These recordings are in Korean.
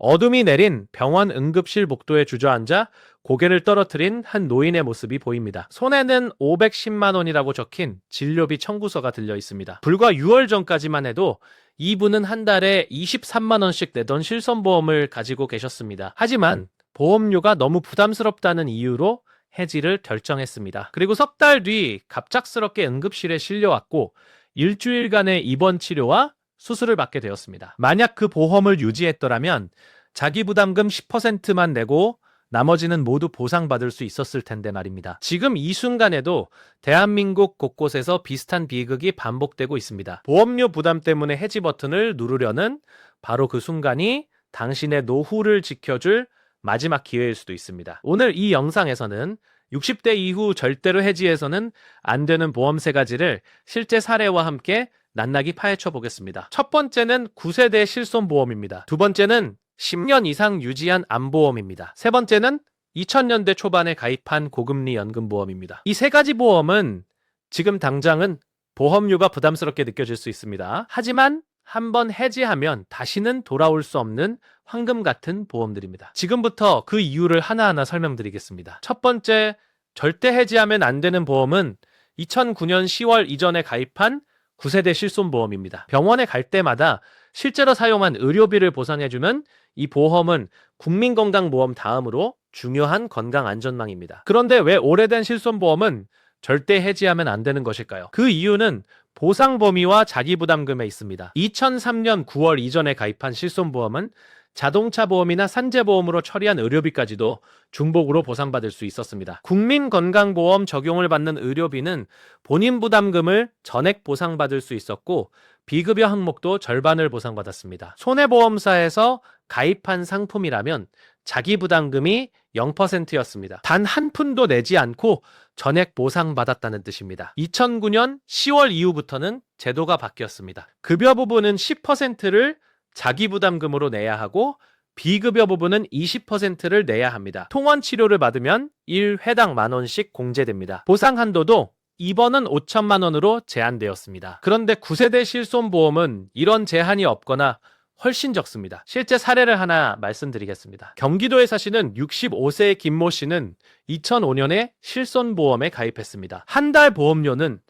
어둠이 내린 병원 응급실 복도에 주저앉아 고개를 떨어뜨린 한 노인의 모습이 보입니다. 손에는 510만 원이라고 적힌 진료비 청구서가 들려 있습니다. 불과 6월 전까지만 해도 이분은 한 달에 23만 원씩 내던 실손보험을 가지고 계셨습니다. 하지만 보험료가 너무 부담스럽다는 이유로 해지를 결정했습니다. 그리고 석 달 뒤 갑작스럽게 응급실에 실려왔고 일주일간의 입원 치료와 수술을 받게 되었습니다. 만약 그 보험을 유지했더라면 자기 부담금 10%만 내고 나머지는 모두 보상받을 수 있었을 텐데 말입니다. 지금 이 순간에도 대한민국 곳곳에서 비슷한 비극이 반복되고 있습니다. 보험료 부담 때문에 해지 버튼을 누르려는 바로 그 순간이 당신의 노후를 지켜줄 마지막 기회일 수도 있습니다. 오늘 이 영상에서는 60대 이후 절대로 해지해서는 안 되는 보험 3가지를 실제 사례와 함께 낱낱이 파헤쳐 보겠습니다. 첫 번째는 9세대 실손보험입니다. 두 번째는 10년 이상 유지한 암보험입니다. 세 번째는 2000년대 초반에 가입한 고금리 연금보험입니다. 이 3가지 보험은 지금 당장은 보험료가 부담스럽게 느껴질 수 있습니다. 하지만 한번 해지하면 다시는 돌아올 수 없는 황금 같은 보험들입니다. 지금부터 그 이유를 하나하나 설명드리겠습니다. 첫 번째, 절대 해지하면 안 되는 보험은 2009년 10월 이전에 가입한 9세대 실손보험입니다. 병원에 갈 때마다 실제로 사용한 의료비를 보상해주는 이 보험은 국민건강보험 다음으로 중요한 건강안전망입니다. 그런데 왜 오래된 실손보험은 절대 해지하면 안 되는 것일까요? 그 이유는 보상 범위와 자기부담금에 있습니다. 2003년 9월 이전에 가입한 실손보험은 자동차 보험이나 산재보험으로 처리한 의료비까지도 중복으로 보상받을 수 있었습니다. 국민건강보험 적용을 받는 의료비는 본인 부담금을 전액 보상받을 수 있었고 비급여 항목도 절반을 보상받았습니다. 손해보험사에서 가입한 상품이라면 자기부담금이 0%였습니다. 단 한 푼도 내지 않고 전액 보상받았다는 뜻입니다. 2009년 10월 이후부터는 제도가 바뀌었습니다. 급여 부분은 10%를 자기부담금으로 내야 하고 비급여 부분은 20%를 내야 합니다. 통원 치료를 받으면 1회당 10,000원씩 공제됩니다. 보상 한도도 입원은 5천만 원으로 제한되었습니다. 그런데 9세대 실손보험은 이런 제한이 없거나 훨씬 적습니다. 실제 사례를 하나 말씀드리겠습니다. 경기도에 사시는 65세의 김모 씨는 2005년에 실손보험에 가입했습니다. 한 달 보험료는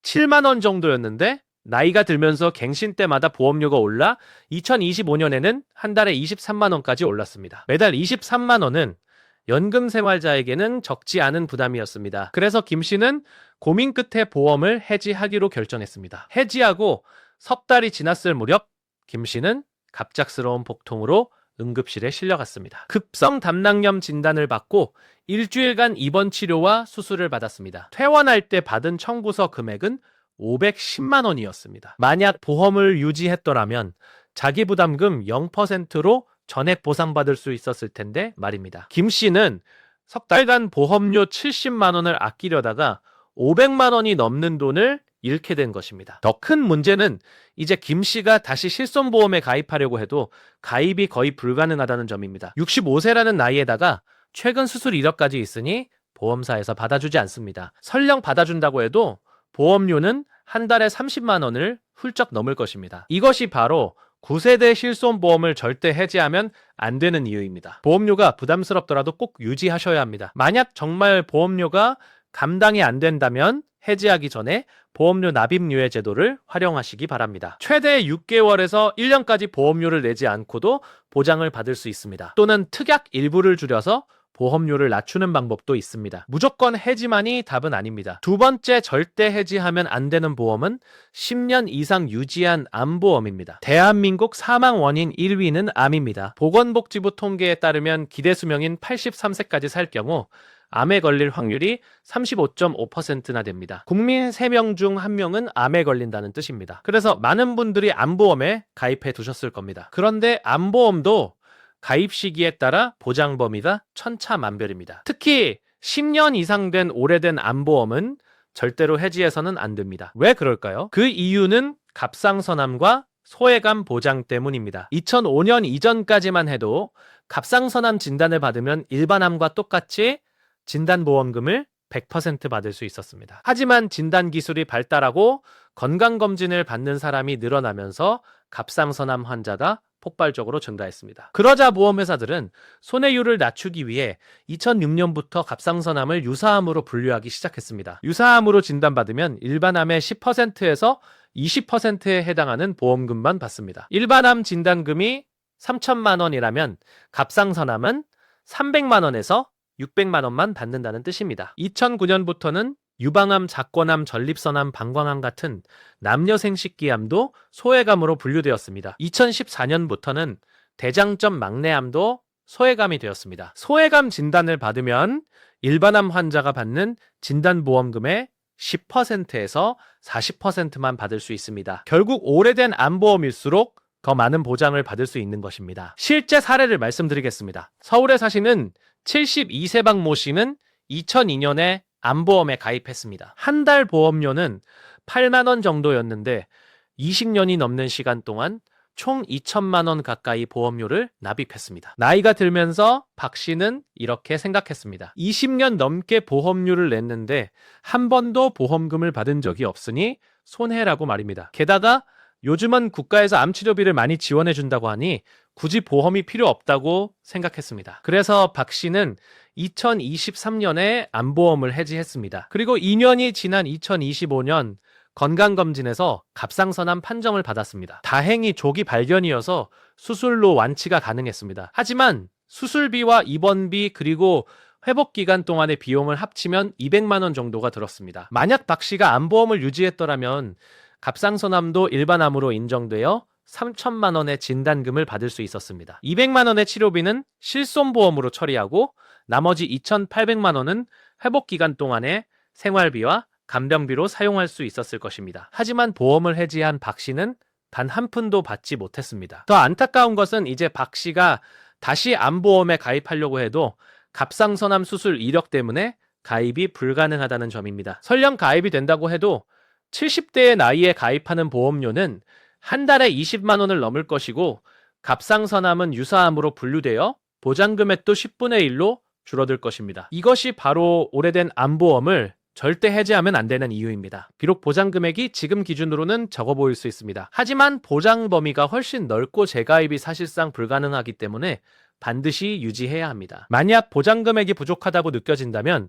7만 원 정도였는데 나이가 들면서 갱신 때마다 보험료가 올라 2025년에는 한 달에 23만 원까지 올랐습니다. 매달 23만 원은 연금 생활자에게는 적지 않은 부담이었습니다. 그래서 김 씨는 고민 끝에 보험을 해지하기로 결정했습니다. 해지하고 석 달이 지났을 무렵 김 씨는 갑작스러운 복통으로 응급실에 실려갔습니다. 급성 담낭염 진단을 받고 일주일간 입원 치료와 수술을 받았습니다. 퇴원할 때 받은 청구서 금액은 510만 원이었습니다. 만약 보험을 유지했더라면 자기부담금 0%로 전액 보상받을 수 있었을 텐데 말입니다. 김 씨는 석 달간 보험료 70만 원을 아끼려다가 500만 원이 넘는 돈을 잃게 된 것입니다. 더 큰 문제는 이제 김 씨가 다시 실손보험에 가입하려고 해도 가입이 거의 불가능하다는 점입니다. 65세라는 나이에다가 최근 수술 이력까지 있으니 보험사에서 받아주지 않습니다. 설령 받아준다고 해도 보험료는 한 달에 30만 원을 훌쩍 넘을 것입니다. 이것이 바로 9세대 실손보험을 절대 해지하면 안 되는 이유입니다. 보험료가 부담스럽더라도 꼭 유지하셔야 합니다. 만약 정말 보험료가 감당이 안 된다면 해지하기 전에 보험료 납입 유예 제도를 활용하시기 바랍니다. 최대 6개월에서 1년까지 보험료를 내지 않고도 보장을 받을 수 있습니다. 또는 특약 일부를 줄여서 보험료를 낮추는 방법도 있습니다. 무조건 해지만이 답은 아닙니다. 두 번째 절대 해지하면 안 되는 보험은 10년 이상 유지한 암보험입니다. 대한민국 사망 원인 1위는 암입니다. 보건복지부 통계에 따르면 기대 수명인 83세까지 살 경우 암에 걸릴 확률이 35.5%나 됩니다. 국민 3명 중 1명은 암에 걸린다는 뜻입니다. 그래서 많은 분들이 암보험에 가입해 두셨을 겁니다. 그런데 암보험도 가입 시기에 따라 보장 범위가 천차만별입니다. 특히 10년 이상 된 오래된 암보험은 절대로 해지해서는 안 됩니다. 왜 그럴까요? 그 이유는 갑상선암과 소외감 보장 때문입니다. 2005년 이전까지만 해도 갑상선암 진단을 받으면 일반암과 똑같이 진단보험금을 100% 받을 수 있었습니다. 하지만 진단기술이 발달하고 건강검진을 받는 사람이 늘어나면서 갑상선암 환자가 폭발적으로 증가했습니다. 그러자 보험회사들은 손해율을 낮추기 위해 2006년부터 갑상선암을 유사암으로 분류하기 시작했습니다. 유사암으로 진단받으면 일반암의 10%에서 20%에 해당하는 보험금만 받습니다. 일반암 진단금이 3천만 원이라면 갑상선암은 300만 원에서 600만 원만 받는다는 뜻입니다. 2009년부터는 유방암, 작권암, 전립선암, 방광암 같은 남녀 생식기암도 소외감으로 분류되었습니다. 2014년부터는 대장점 막내암도 소외감이 되었습니다. 소외감 진단을 받으면 일반암 환자가 받는 진단보험금의 10%에서 40%만 받을 수 있습니다. 결국 오래된 암보험일수록 더 많은 보장을 받을 수 있는 것입니다. 실제 사례를 말씀드리겠습니다. 서울에 사시는 72세방 모 씨는 2002년에 암보험에 가입했습니다. 한 달 보험료는 8만 원 정도였는데 20년이 넘는 시간 동안 총 2천만 원 가까이 보험료를 납입했습니다. 나이가 들면서 박 씨는 이렇게 생각했습니다. 20년 넘게 보험료를 냈는데 한 번도 보험금을 받은 적이 없으니 손해라고 말입니다. 게다가 요즘은 국가에서 암치료비를 많이 지원해준다고 하니 굳이 보험이 필요 없다고 생각했습니다. 그래서 박 씨는 2023년에 암보험을 해지했습니다. 그리고 2년이 지난 2025년 건강검진에서 갑상선암 판정을 받았습니다. 다행히 조기 발견이어서 수술로 완치가 가능했습니다. 하지만 수술비와 입원비 그리고 회복기간 동안의 비용을 합치면 200만 원 정도가 들었습니다. 만약 박 씨가 암보험을 유지했더라면 갑상선암도 일반암으로 인정되어 3천만 원의 진단금을 받을 수 있었습니다. 200만 원의 치료비는 실손보험으로 처리하고 나머지 2,800만 원은 회복기간 동안의 생활비와 간병비로 사용할 수 있었을 것입니다. 하지만 보험을 해지한 박 씨는 단 한 푼도 받지 못했습니다. 더 안타까운 것은 이제 박 씨가 다시 암보험에 가입하려고 해도 갑상선암 수술 이력 때문에 가입이 불가능하다는 점입니다. 설령 가입이 된다고 해도 70대의 나이에 가입하는 보험료는 한 달에 20만 원을 넘을 것이고 갑상선암은 유사암으로 분류되어 보장금액도 10분의 1로 줄어들 것입니다. 이것이 바로 오래된 암보험을 절대 해지하면 안 되는 이유입니다. 비록 보장금액이 지금 기준으로는 적어 보일 수 있습니다. 하지만 보장 범위가 훨씬 넓고 재가입이 사실상 불가능하기 때문에 반드시 유지해야 합니다. 만약 보장금액이 부족하다고 느껴진다면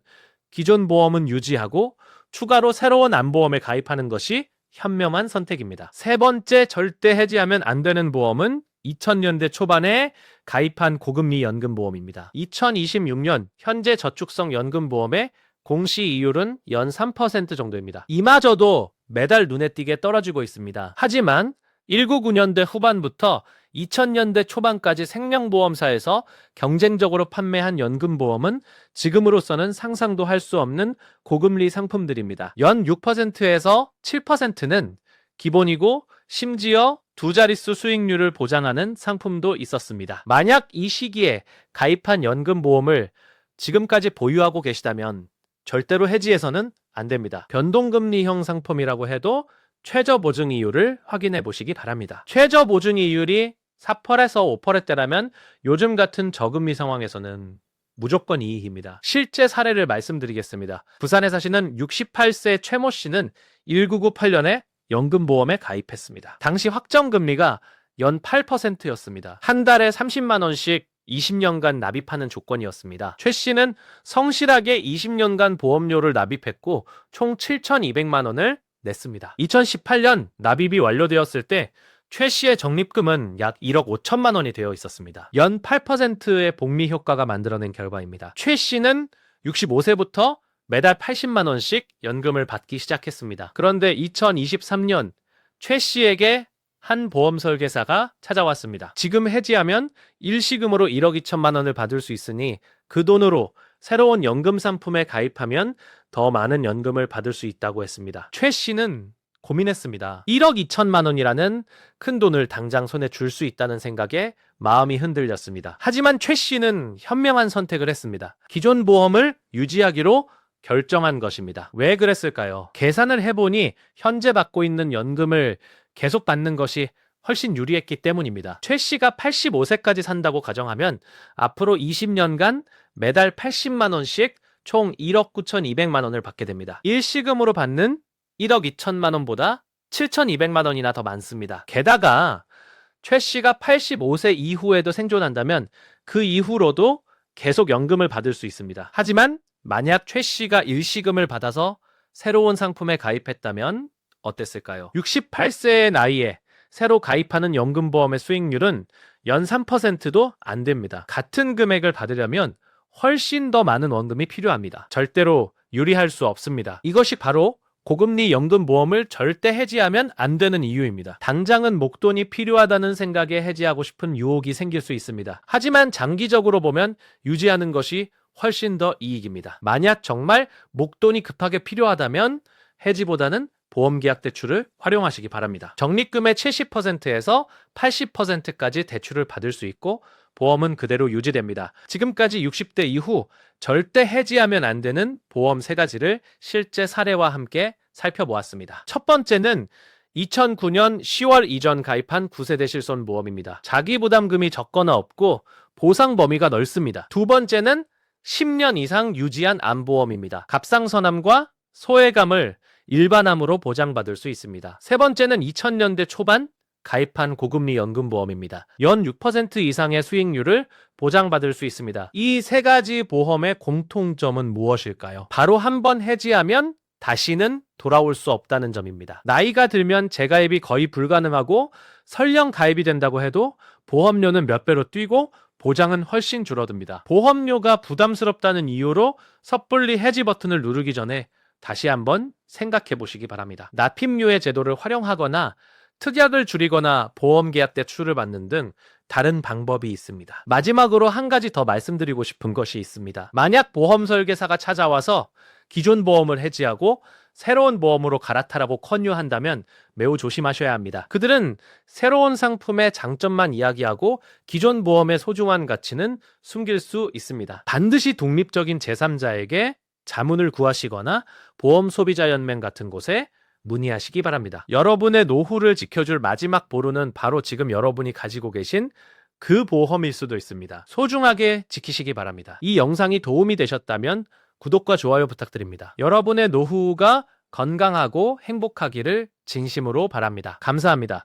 기존 보험은 유지하고 추가로 새로운 암보험에 가입하는 것이 현명한 선택입니다. 세 번째 절대 해지하면 안 되는 보험은 2000년대 초반에 가입한 고금리 연금보험입니다. 2026년 현재 저축성 연금보험의 공시 이율은 연 3% 정도입니다. 이마저도 매달 눈에 띄게 떨어지고 있습니다. 하지만 1999년대 후반부터 2000년대 초반까지 생명보험사에서 경쟁적으로 판매한 연금보험은 지금으로서는 상상도 할 수 없는 고금리 상품들입니다. 연 6%에서 7%는 기본이고 심지어 두 자릿수 수익률을 보장하는 상품도 있었습니다. 만약 이 시기에 가입한 연금보험을 지금까지 보유하고 계시다면 절대로 해지해서는 안 됩니다. 변동금리형 상품이라고 해도 최저 보증 이율을 확인해 보시기 바랍니다. 최저 보증 이율이 4%에서 5%대라면 요즘 같은 저금리 상황에서는 무조건 이익입니다. 실제 사례를 말씀드리겠습니다. 부산에 사시는 68세 최모 씨는 1998년에 연금보험에 가입했습니다. 당시 확정금리가 연 8%였습니다. 한 달에 30만 원씩 20년간 납입하는 조건이었습니다. 최 씨는 성실하게 20년간 보험료를 납입했고 총 7,200만 원을 냈습니다. 2018년 납입이 완료되었을 때 최 씨의 적립금은 약 1억 5천만 원이 되어 있었습니다. 연 8%의 복리 효과가 만들어낸 결과입니다. 최 씨는 65세부터 매달 80만 원씩 연금을 받기 시작했습니다. 그런데 2023년 최 씨에게 한 보험 설계사가 찾아왔습니다. 지금 해지하면 일시금으로 1억 2천만 원을 받을 수 있으니 그 돈으로 새로운 연금 상품에 가입하면 더 많은 연금을 받을 수 있다고 했습니다. 최 씨는 고민했습니다. 1억 2천만 원이라는 큰 돈을 당장 손에 줄 수 있다는 생각에 마음이 흔들렸습니다. 하지만 최 씨는 현명한 선택을 했습니다. 기존 보험을 유지하기로 결정한 것입니다. 왜 그랬을까요? 계산을 해보니 현재 받고 있는 연금을 계속 받는 것이 훨씬 유리했기 때문입니다. 최 씨가 85세까지 산다고 가정하면 앞으로 20년간 매달 80만 원씩 총 1억 9,200만 원을 받게 됩니다. 일시금으로 받는 1억 2천만 원보다 7,200만 원이나 더 많습니다. 게다가 최 씨가 85세 이후에도 생존한다면 그 이후로도 계속 연금을 받을 수 있습니다. 하지만 만약 최 씨가 일시금을 받아서 새로운 상품에 가입했다면 어땠을까요? 68세의 나이에 새로 가입하는 연금보험의 수익률은 연 3%도 안 됩니다. 같은 금액을 받으려면 훨씬 더 많은 원금이 필요합니다. 절대로 유리할 수 없습니다. 이것이 바로 고금리 연금보험을 절대 해지하면 안 되는 이유입니다. 당장은 목돈이 필요하다는 생각에 해지하고 싶은 유혹이 생길 수 있습니다. 하지만 장기적으로 보면 유지하는 것이 훨씬 더 이익입니다. 만약 정말 목돈이 급하게 필요하다면 해지보다는 보험계약 대출을 활용하시기 바랍니다. 적립금의 70%에서 80%까지 대출을 받을 수 있고 보험은 그대로 유지됩니다. 지금까지 60대 이후 절대 해지하면 안 되는 보험 3가지를 실제 사례와 함께 살펴보았습니다. 첫 번째는 2009년 10월 이전 가입한 9세대 실손보험입니다. 자기부담금이 적거나 없고 보상 범위가 넓습니다. 두 번째는 10년 이상 유지한 암보험입니다. 갑상선암과 소외감을 일반암으로 보장받을 수 있습니다. 세 번째는 2000년대 초반 가입한 고금리 연금보험입니다. 연 6% 이상의 수익률을 보장받을 수 있습니다. 이 3가지 보험의 공통점은 무엇일까요? 바로 한번 해지하면 다시는 돌아올 수 없다는 점입니다. 나이가 들면 재가입이 거의 불가능하고 설령 가입이 된다고 해도 보험료는 몇 배로 뛰고 보장은 훨씬 줄어듭니다. 보험료가 부담스럽다는 이유로 섣불리 해지 버튼을 누르기 전에 다시 한번 생각해 보시기 바랍니다. 납입유예 제도를 활용하거나 특약을 줄이거나 보험계약 대출을 받는 등 다른 방법이 있습니다. 마지막으로 한 가지 더 말씀드리고 싶은 것이 있습니다. 만약 보험 설계사가 찾아와서 기존 보험을 해지하고 새로운 보험으로 갈아타라고 권유한다면 매우 조심하셔야 합니다. 그들은 새로운 상품의 장점만 이야기하고 기존 보험의 소중한 가치는 숨길 수 있습니다. 반드시 독립적인 제3자에게 자문을 구하시거나 보험소비자연맹 같은 곳에 문의하시기 바랍니다. 여러분의 노후를 지켜줄 마지막 보루는 바로 지금 여러분이 가지고 계신 그 보험일 수도 있습니다. 소중하게 지키시기 바랍니다. 이 영상이 도움이 되셨다면 구독과 좋아요 부탁드립니다. 여러분의 노후가 건강하고 행복하기를 진심으로 바랍니다. 감사합니다.